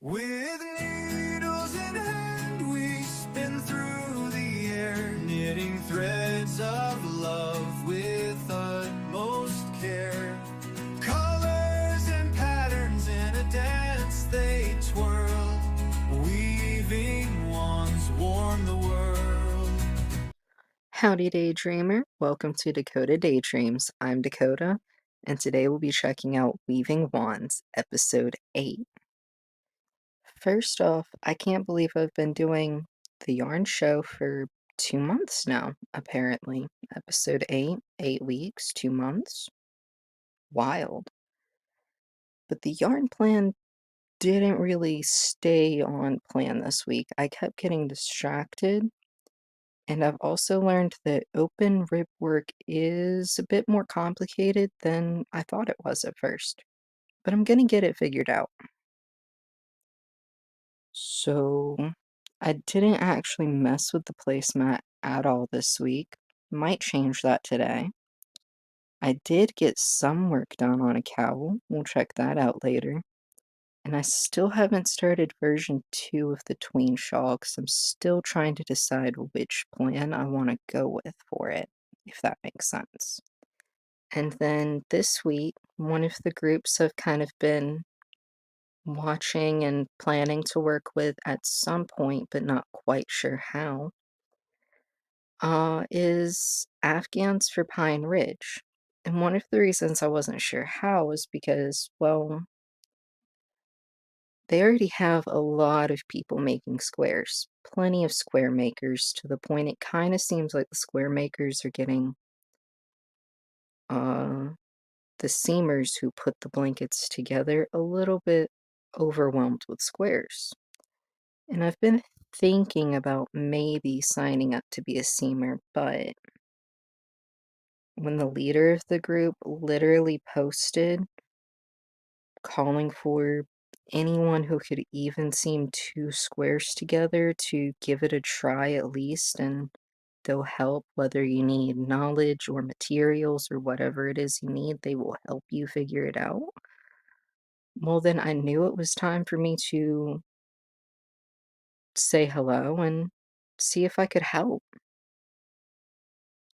With needles in hand, we spin through the air, knitting threads of love with utmost care. Colors and patterns in a dance they twirl, weaving wands warm the world. Howdy Daydreamer, welcome to Dakota Daydreams. I'm Dakota, and today we'll be checking out Weaving Wands, Episode 8. First off, I can't believe I've been doing the yarn show for 2 months now, apparently. Episode 8, 8 weeks, 2 months. Wild. But the yarn plan didn't really stay on plan this week. I kept getting distracted. And I've also learned that open rib work is a bit more complicated than I thought it was at first, but I'm gonna get it figured out. So, I didn't actually mess with the placemat at all this week. Might change that today. I did get some work done on a cowl. We'll check that out later. And I still haven't started version 2 of the tween shawl because I'm still trying to decide which plan I want to go with for it, if that makes sense. And then this week, one of the groups I've kind of been watching and planning to work with at some point, but not quite sure how, is Afghans for Pine Ridge. And one of the reasons I wasn't sure how was because, well, they already have a lot of people making squares, plenty of square makers, to the point it kind of seems like the square makers are getting uh, the seamers who put the blankets together a little bit overwhelmed with squares. And I've been thinking about maybe signing up to be a seamer, but when the leader of the group literally posted calling for anyone who could even seam two squares together to give it a try at least, and they'll help whether you need knowledge or materials or whatever it is you need, they will help you figure it out. Well, then I knew it was time for me to say hello and see if I could help.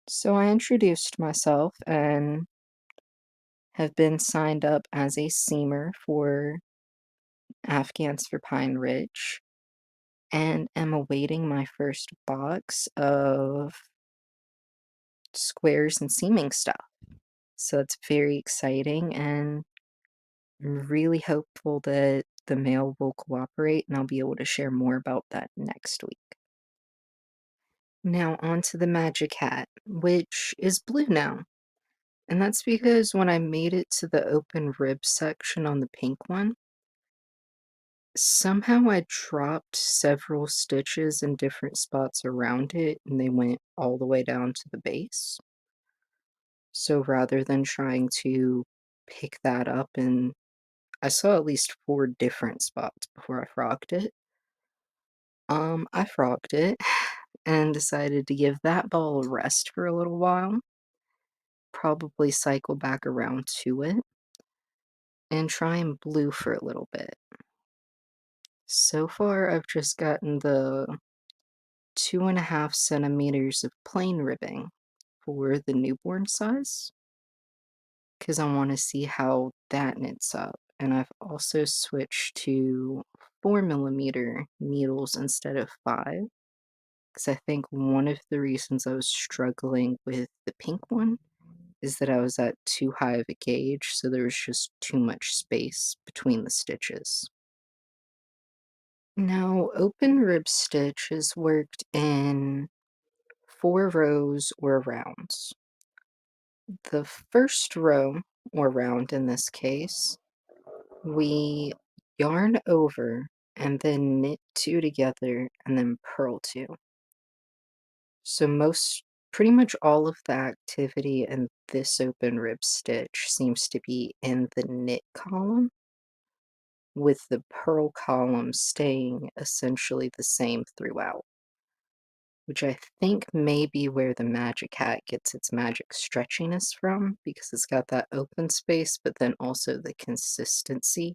So I introduced myself and have been signed up as a seamer for Afghans for Pine Ridge and am awaiting my first box of squares and seaming stuff. So it's very exciting and I'm really hopeful that the mail will cooperate and I'll be able to share more about that next week. Now on to the magic hat, which is blue now. And that's because when I made it to the open rib section on the pink one, somehow I dropped several stitches in different spots around it and they went all the way down to the base. So rather than trying to pick that up, and I saw at least 4 different spots before I frogged it. I frogged it and decided to give that ball a rest for a little while, probably cycle back around to it, and try and blue for a little bit. So far, I've just gotten the 2.5 centimeters of plain ribbing for the newborn size, because I want to see how that knits up. And I've also switched to 4 millimeter needles instead of 5, because I think one of the reasons I was struggling with the pink one is that I was at too high of a gauge, so there was just too much space between the stitches. Now, open rib stitch is worked in 4 rows or rounds. The first row, or round in this case, we yarn over and then knit 2 together and then purl 2. So pretty much all of the activity in this open rib stitch seems to be in the knit column, with the purl column staying essentially the same throughout, which I think may be where the magic hat gets its magic stretchiness from, because it's got that open space, but then also the consistency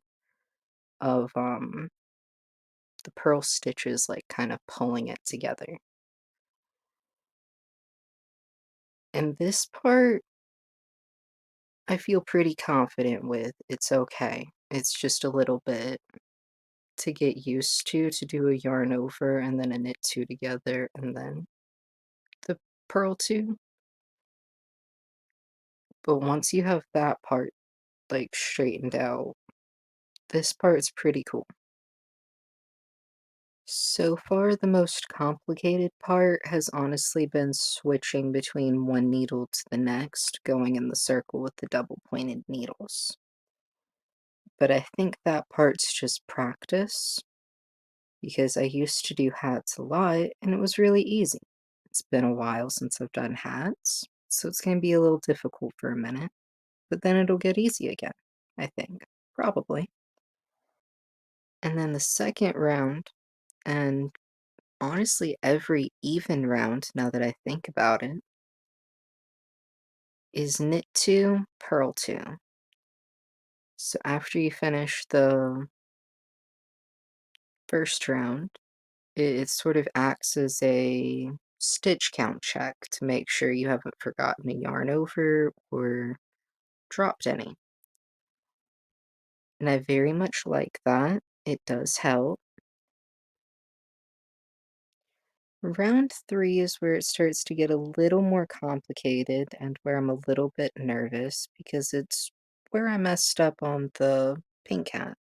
of the purl stitches like kind of pulling it together. And this part I feel pretty confident with. It's okay. It's just a little bit to get used to do a yarn over and then a knit two together and then the purl two. But once you have that part like straightened out, this part's pretty cool. So far, the most complicated part has honestly been switching between one needle to the next, going in the circle with the double pointed needles. But I think that part's just practice because I used to do hats a lot and it was really easy. It's been a while since I've done hats, so it's going to be a little difficult for a minute, but then it'll get easy again, I think. Probably. And then the second round, and honestly, every even round, now that I think about it, is knit two, purl two. So after you finish the first round, it sort of acts as a stitch count check to make sure you haven't forgotten a yarn over or dropped any. And I very much like that. It does help. Round three is where it starts to get a little more complicated and where I'm a little bit nervous because it's where I messed up on the pink hat.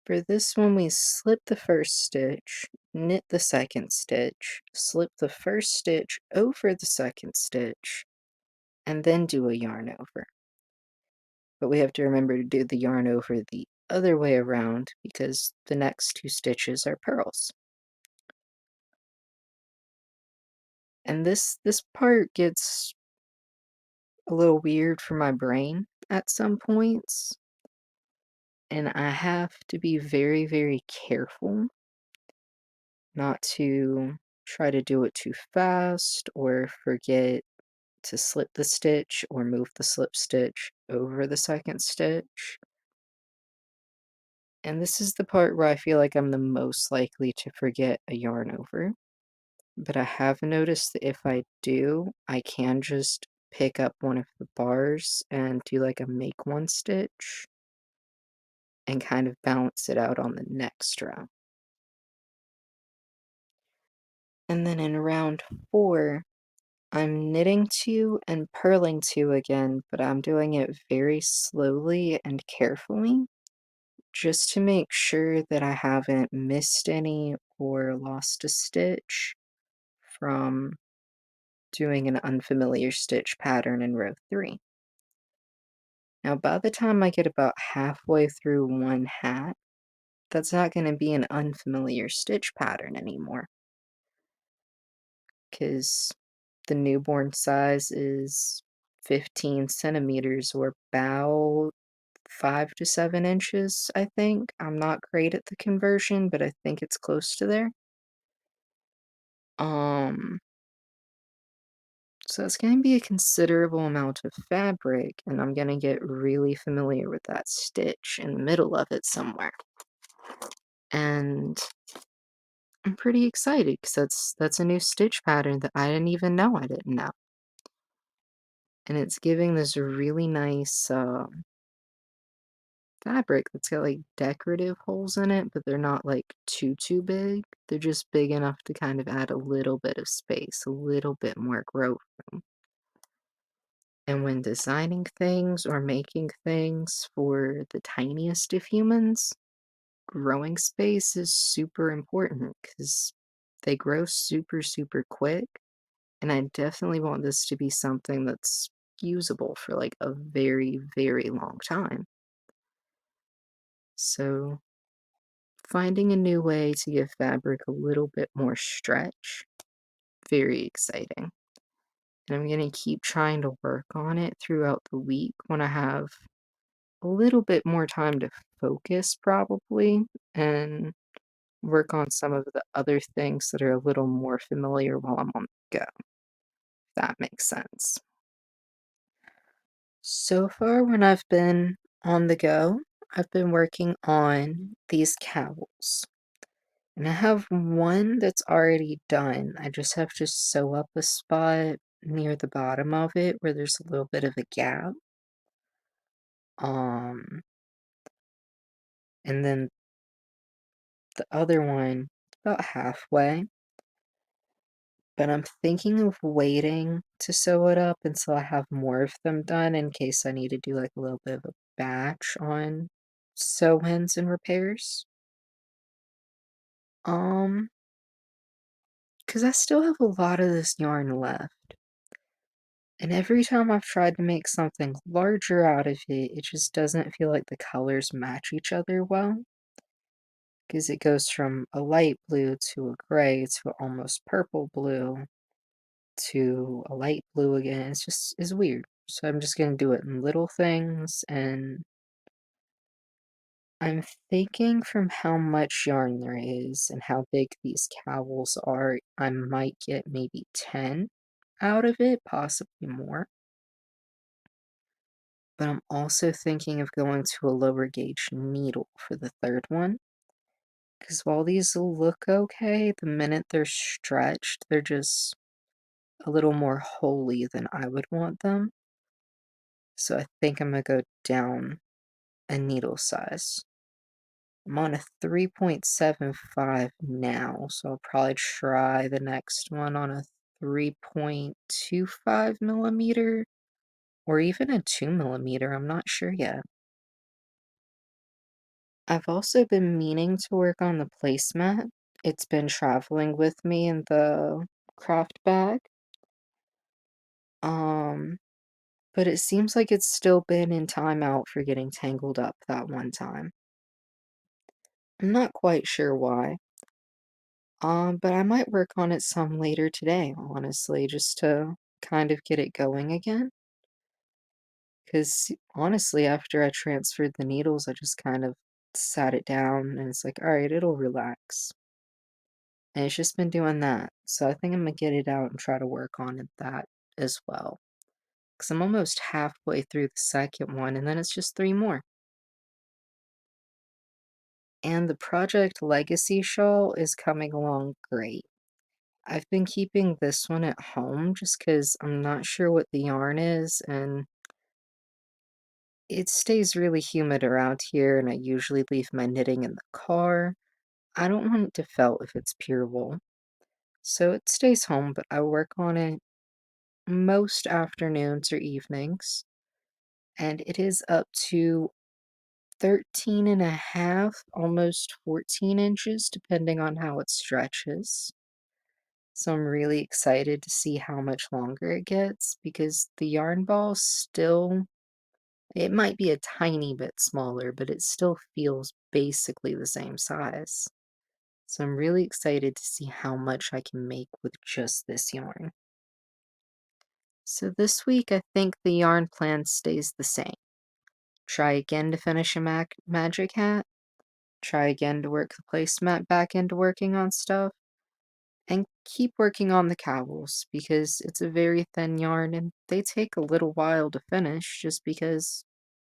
For this one, we slip the first stitch, knit the second stitch, slip the first stitch over the second stitch, and then do a yarn over. But we have to remember to do the yarn over the other way around because the next two stitches are purls. And this part gets a little weird for my brain at some points, and I have to be very, very careful not to try to do it too fast or forget to slip the stitch or move the slip stitch over the second stitch. And this is the part where I feel like I'm the most likely to forget a yarn over. But I have noticed that if I do, I can just pick up one of the bars and do like a make one stitch and kind of balance it out on the next row. And then in round four, I'm knitting two and purling two again, but I'm doing it very slowly and carefully just to make sure that I haven't missed any or lost a stitch from doing an unfamiliar stitch pattern in row three. Now, by the time I get about halfway through one hat, that's not going to be an unfamiliar stitch pattern anymore because the newborn size is 15 centimeters or about 5 to 7 inches, I think. I'm not great at the conversion, but I think it's close to there. Um, so it's going to be a considerable amount of fabric, and I'm going to get really familiar with that stitch in the middle of it somewhere. And I'm pretty excited because that's a new stitch pattern that I didn't even know I didn't know. And it's giving this really nice fabric that's got like decorative holes in it, but they're not like too big. They're just big enough to kind of add a little bit of space, a little bit more growth room. And when designing things or making things for the tiniest of humans, growing space is super important because they grow super quick. And I definitely want this to be something that's usable for like a very, very long time. So finding a new way to give fabric a little bit more stretch, very exciting. And I'm going to keep trying to work on it throughout the week when I have a little bit more time to focus, probably, and work on some of the other things that are a little more familiar while I'm on the go. If that makes sense. So far, when I've been on the go, I've been working on these cowls. And I have one that's already done. I just have to sew up a spot near the bottom of it where there's a little bit of a gap. Um, and then the other one, about halfway. But I'm thinking of waiting to sew it up until I have more of them done in case I need to do like a little bit of a batch on sew-ins and repairs. Um, because I still have a lot of this yarn left. And every time I've tried to make something larger out of it, it just doesn't feel like the colors match each other well. Because it goes from a light blue to a gray to almost purple blue to a light blue again. It's weird. So I'm just gonna do it in little things, and I'm thinking from how much yarn there is and how big these cowls are, I might get maybe 10 out of it, possibly more. But I'm also thinking of going to a lower gauge needle for the third one. Because while these look okay, the minute they're stretched, they're just a little more holy than I would want them. So I think I'm going to go down a needle size. I'm on a 3.75 now, so I'll probably try the next one on a 3.25 millimeter or even a 2 millimeter. I'm not sure yet. I've also been meaning to work on the placemat. It's been traveling with me in the craft bag. Um, but it seems like it's still been in timeout for getting tangled up that one time. I'm not quite sure why. But I might work on it some later today, honestly, just to kind of get it going again. Because honestly, after I transferred the needles, I just kind of sat it down and it's like, all right, it'll relax. And it's just been doing that. So I think I'm gonna get it out and try to work on that as well. Because I'm almost halfway through the second one, and then it's just 3 more. And the Project Legacy shawl is coming along great. I've been keeping this one at home just because I'm not sure what the yarn is, and it stays really humid around here, and I usually leave my knitting in the car. I don't want it to felt if it's pure wool. So it stays home, but I work on it most afternoons or evenings, and it is up to 13 and a half, almost 14 inches, depending on how it stretches. So I'm really excited to see how much longer it gets because the yarn ball still, it might be a tiny bit smaller, but it still feels basically the same size. So I'm really excited to see how much I can make with just this yarn. So this week, I think the yarn plan stays the same. Try again to finish a magic hat. Try again to work the placemat back into working on stuff. And keep working on the cowls because it's a very thin yarn and they take a little while to finish just because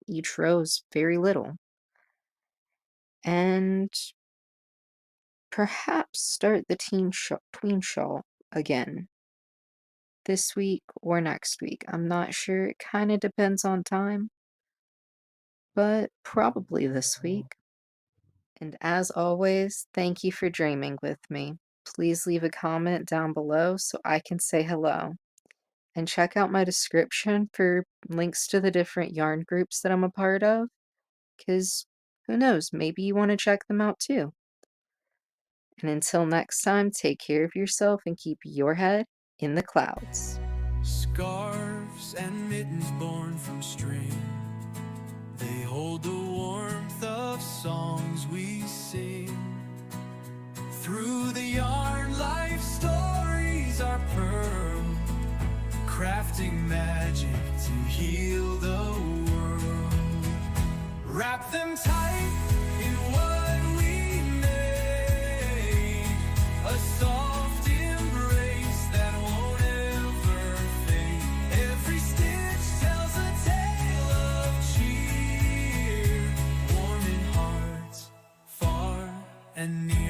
each row is very little. And perhaps start the tween shawl again this week or next week. I'm not sure. It kind of depends on time, but probably this week. And as always, thank you for dreaming with me. Please leave a comment down below so I can say hello. And check out my description for links to the different yarn groups that I'm a part of, because who knows, maybe you want to check them out too. And until next time, take care of yourself and keep your head in the clouds. Scarves and mittens born from string, they hold the warmth of songs we sing. Through the yarn, life stories are pearl, crafting magic to heal the world. Wrap them tight in what we made, a soft embrace that won't ever fade. Every stitch tells a tale of cheer, warm and near